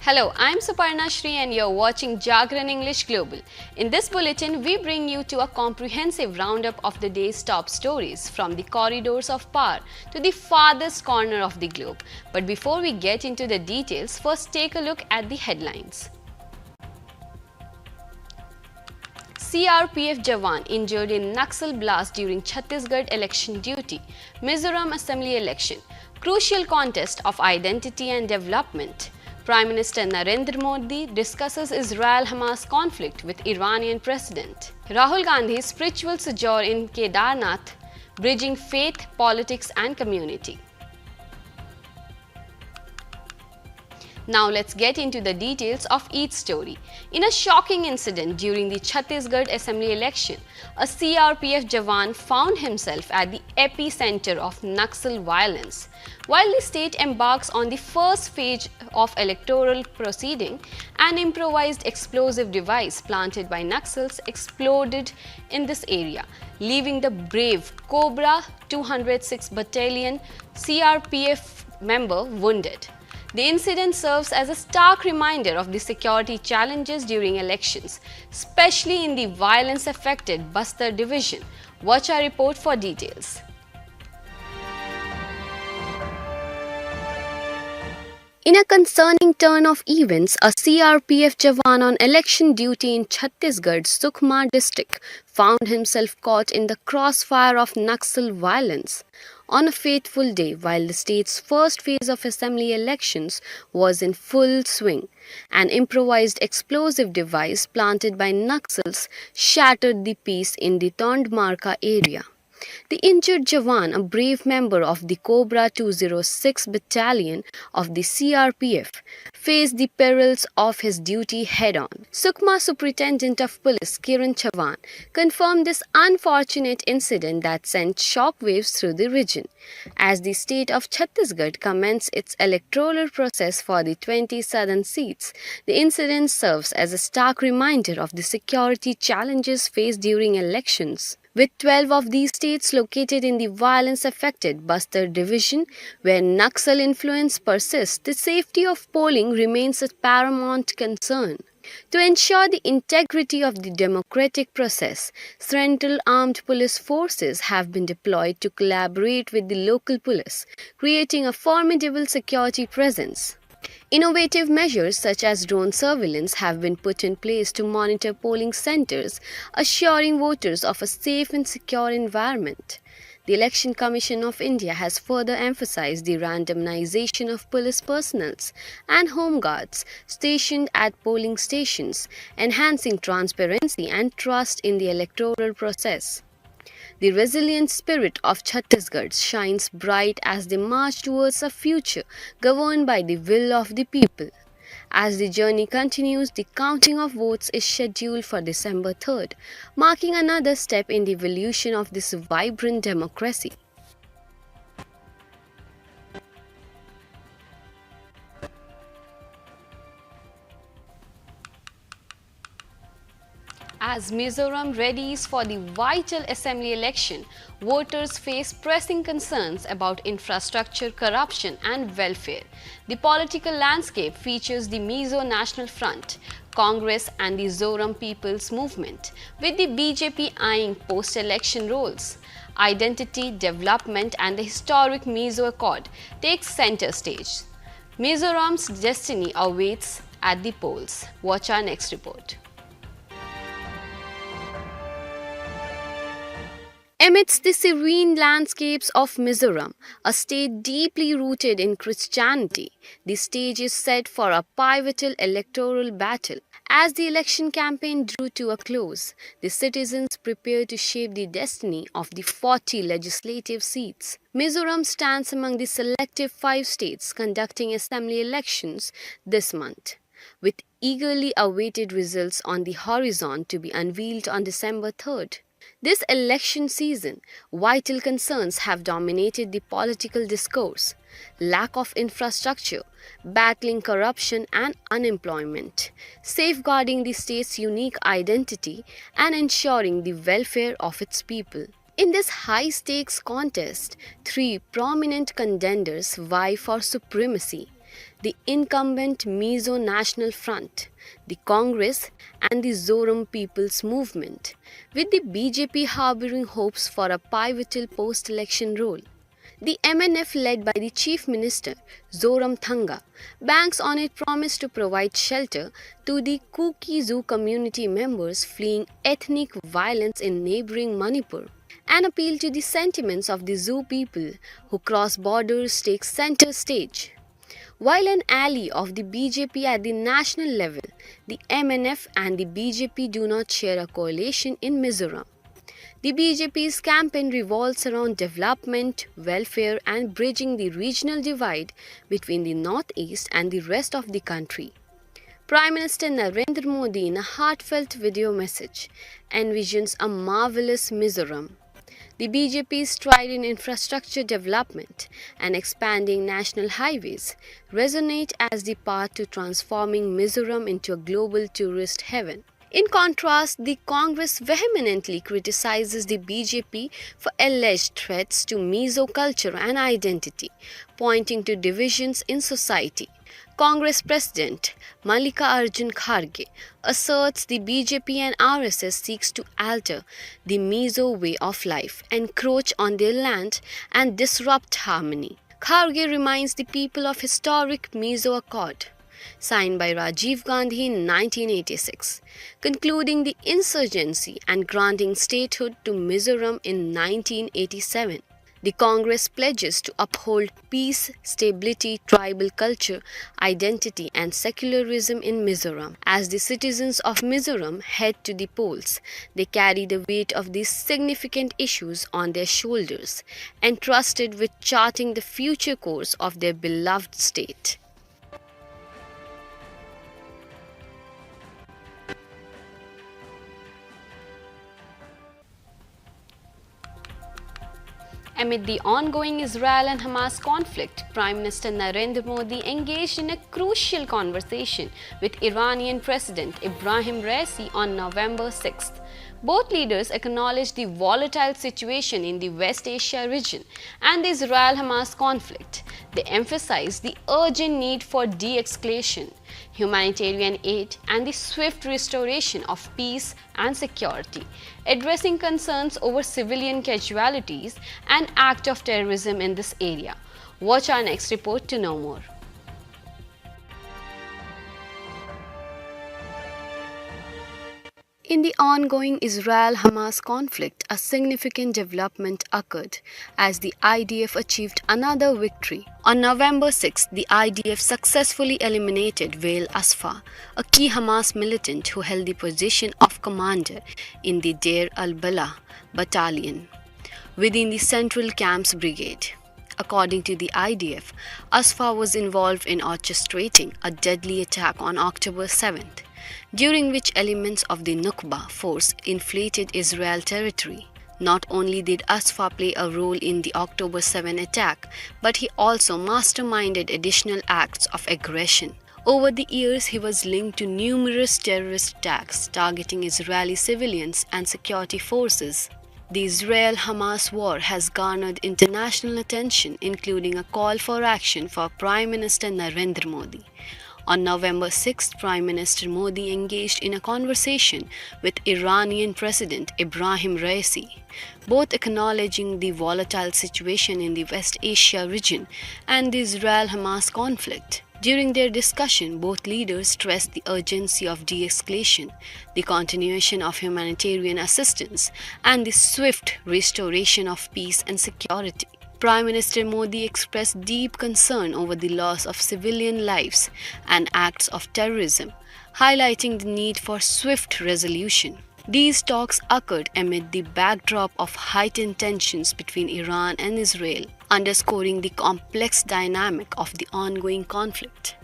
Hello, I'm Suparna Shri and you're watching Jagran English Global. In this bulletin, we bring you to a comprehensive roundup of the day's top stories from the corridors of power to the farthest corner of the globe. But before we get into the details, first take a look at the headlines. CRPF Jawan injured in Naxal blast during Chhattisgarh election duty. Mizoram Assembly election. Crucial contest of identity and development. Prime Minister Narendra Modi discusses Israel-Hamas conflict with Iranian President. Rahul Gandhi's spiritual sojourn in Kedarnath, bridging faith, politics and community. Now let's get into the details of each story. In a shocking incident during the Chhattisgarh Assembly election, a CRPF Jawan found himself at the epicenter of Naxal violence. While the state embarks on the first phase of electoral proceeding, an improvised explosive device planted by Naxals exploded in this area, leaving the brave Cobra 206 Battalion CRPF member wounded. The incident serves as a stark reminder of the security challenges during elections, especially in the violence-affected Bastar division. Watch our report for details. In a concerning turn of events, a CRPF Jawan on election duty in Chhattisgarh's Sukhma district found himself caught in the crossfire of Naxal violence. On a fateful day, while the state's first phase of assembly elections was in full swing, an improvised explosive device planted by Naxals shattered the peace in the Tondmarka area. The injured Jawan, a brave member of the Cobra 206 Battalion of the CRPF, faced the perils of his duty head-on. Sukhma Superintendent of Police Kiran Chavan confirmed this unfortunate incident that sent shockwaves through the region. As the state of Chhattisgarh commenced its electoral process for the 20 southern seats, the incident serves as a stark reminder of the security challenges faced during elections. With 12 of these states located in the violence-affected Bastar division, where Naxal influence persists, the safety of polling remains a paramount concern. To ensure the integrity of the democratic process, Central Armed Police Forces have been deployed to collaborate with the local police, creating a formidable security presence. Innovative measures such as drone surveillance have been put in place to monitor polling centers, assuring voters of a safe and secure environment. The Election Commission of India has further emphasized the randomization of police personnel and home guards stationed at polling stations, enhancing transparency and trust in the electoral process. The resilient spirit of Chhattisgarh shines bright as they march towards a future governed by the will of the people. As the journey continues, the counting of votes is scheduled for December 3rd, marking another step in the evolution of this vibrant democracy. As Mizoram readies for the vital assembly election, voters face pressing concerns about infrastructure, corruption and welfare. The political landscape features the Mizo National Front, Congress and the Zoram People's Movement, with the BJP eyeing post-election roles. Identity, development and the historic Mizo Accord takes center stage. Mizoram's destiny awaits at the polls. Watch our next report. Amidst the serene landscapes of Mizoram, a state deeply rooted in Christianity, the stage is set for a pivotal electoral battle. As the election campaign drew to a close, the citizens prepare to shape the destiny of the 40 legislative seats. Mizoram stands among the selective 5 states conducting assembly elections this month, with eagerly awaited results on the horizon to be unveiled on December 3rd. This election season, vital concerns have dominated the political discourse: lack of infrastructure, battling corruption and unemployment, safeguarding the state's unique identity, and ensuring the welfare of its people. In this high-stakes contest, 3 prominent contenders vie for supremacy: the incumbent Mizo National Front, the Congress, and the Zoram People's Movement, with the BJP harboring hopes for a pivotal post-election role. The MNF, led by the Chief Minister Zoram Thanga, banks on its promise to provide shelter to the Kuki Zoo community members fleeing ethnic violence in neighboring Manipur. An appeal to the sentiments of the Zoo people who cross borders takes center stage. While an ally of the BJP at the national level, the MNF and the BJP do not share a coalition in Mizoram. The BJP's campaign revolves around development, welfare, and bridging the regional divide between the Northeast and the rest of the country. Prime Minister Narendra Modi, in a heartfelt video message, envisions a marvelous Mizoram. The BJP's stride in infrastructure development and expanding national highways resonate as the path to transforming Mizoram into a global tourist haven. In contrast, the Congress vehemently criticizes the BJP for alleged threats to Mizo culture and identity, pointing to divisions in society. Congress President Mallikarjun Kharge asserts the BJP and RSS seeks to alter the Mizo way of life, encroach on their land, and disrupt harmony. Kharge reminds the people of historic Mizo Accord, signed by Rajiv Gandhi in 1986, concluding the insurgency and granting statehood to Mizoram in 1987. The Congress pledges to uphold peace, stability, tribal culture, identity, and secularism in Mizoram. As the citizens of Mizoram head to the polls, they carry the weight of these significant issues on their shoulders, entrusted with charting the future course of their beloved state. Amid the ongoing Israel and Hamas conflict, Prime Minister Narendra Modi engaged in a crucial conversation with Iranian President Ibrahim Raisi on November 6th. Both leaders acknowledged the volatile situation in the West Asia region and the Israel-Hamas conflict. They emphasized the urgent need for de-escalation, humanitarian aid, and the swift restoration of peace and security, addressing concerns over civilian casualties and acts of terrorism in this area. Watch our next report to know more. In the ongoing Israel-Hamas conflict, a significant development occurred as the IDF achieved another victory. On November 6, the IDF successfully eliminated Wael Asfa, a key Hamas militant who held the position of commander in the Deir al-Balah battalion within the Central Camps Brigade. According to the IDF, Asfa was involved in orchestrating a deadly attack on October 7th, during which elements of the Nukba force inflated Israel territory. Not only did Asfa play a role in the October 7 attack, but he also masterminded additional acts of aggression. Over the years, he was linked to numerous terrorist attacks targeting Israeli civilians and security forces. The Israel-Hamas war has garnered international attention, including a call for action for Prime Minister Narendra Modi. On November 6, Prime Minister Modi engaged in a conversation with Iranian President Ibrahim Raisi, both acknowledging the volatile situation in the West Asia region and the Israel-Hamas conflict. During their discussion, both leaders stressed the urgency of de-escalation, the continuation of humanitarian assistance, and the swift restoration of peace and security. Prime Minister Modi expressed deep concern over the loss of civilian lives and acts of terrorism, highlighting the need for swift resolution. These talks occurred amid the backdrop of heightened tensions between Iran and Israel, underscoring the complex dynamic of the ongoing conflict.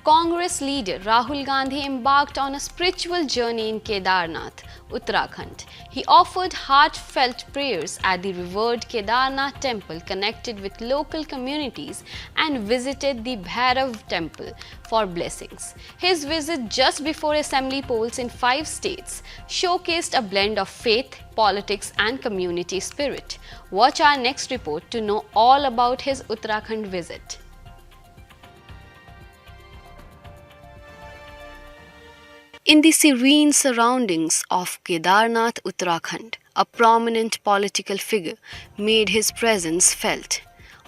Congress leader Rahul Gandhi embarked on a spiritual journey in Kedarnath, Uttarakhand. He offered heartfelt prayers at the revered Kedarnath temple connected with local communities and visited the Bhairav temple for blessings. His visit just before assembly polls in 5 states showcased a blend of faith, politics and community spirit. Watch our next report to know all about his Uttarakhand visit. In the serene surroundings of Kedarnath, Uttarakhand, a prominent political figure made his presence felt.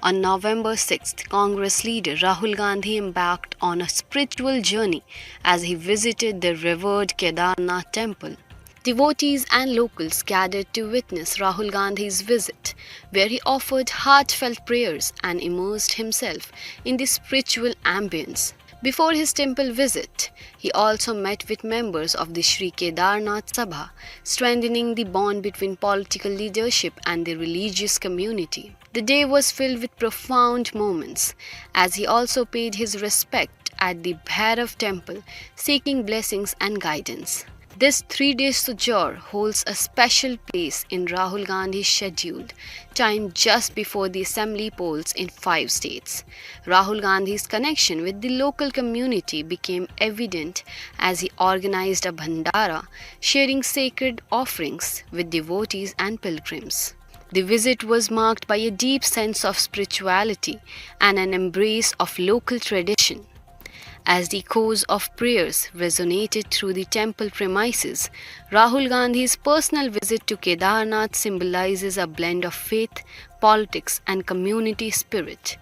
On November 6th, Congress leader Rahul Gandhi embarked on a spiritual journey as he visited the revered Kedarnath temple. Devotees and locals gathered to witness Rahul Gandhi's visit, where he offered heartfelt prayers and immersed himself in the spiritual ambience. Before his temple visit, he also met with members of the Sri Kedarnath Sabha, strengthening the bond between political leadership and the religious community. The day was filled with profound moments, as he also paid his respect at the Bhairav temple, seeking blessings and guidance. This 3-day sojourn holds a special place in Rahul Gandhi's schedule, timed just before the assembly polls in 5 states. Rahul Gandhi's connection with the local community became evident as he organized a bhandara, sharing sacred offerings with devotees and pilgrims. The visit was marked by a deep sense of spirituality and an embrace of local tradition. As the echoes of prayers resonated through the temple premises, Rahul Gandhi's personal visit to Kedarnath symbolizes a blend of faith, politics, and community spirit.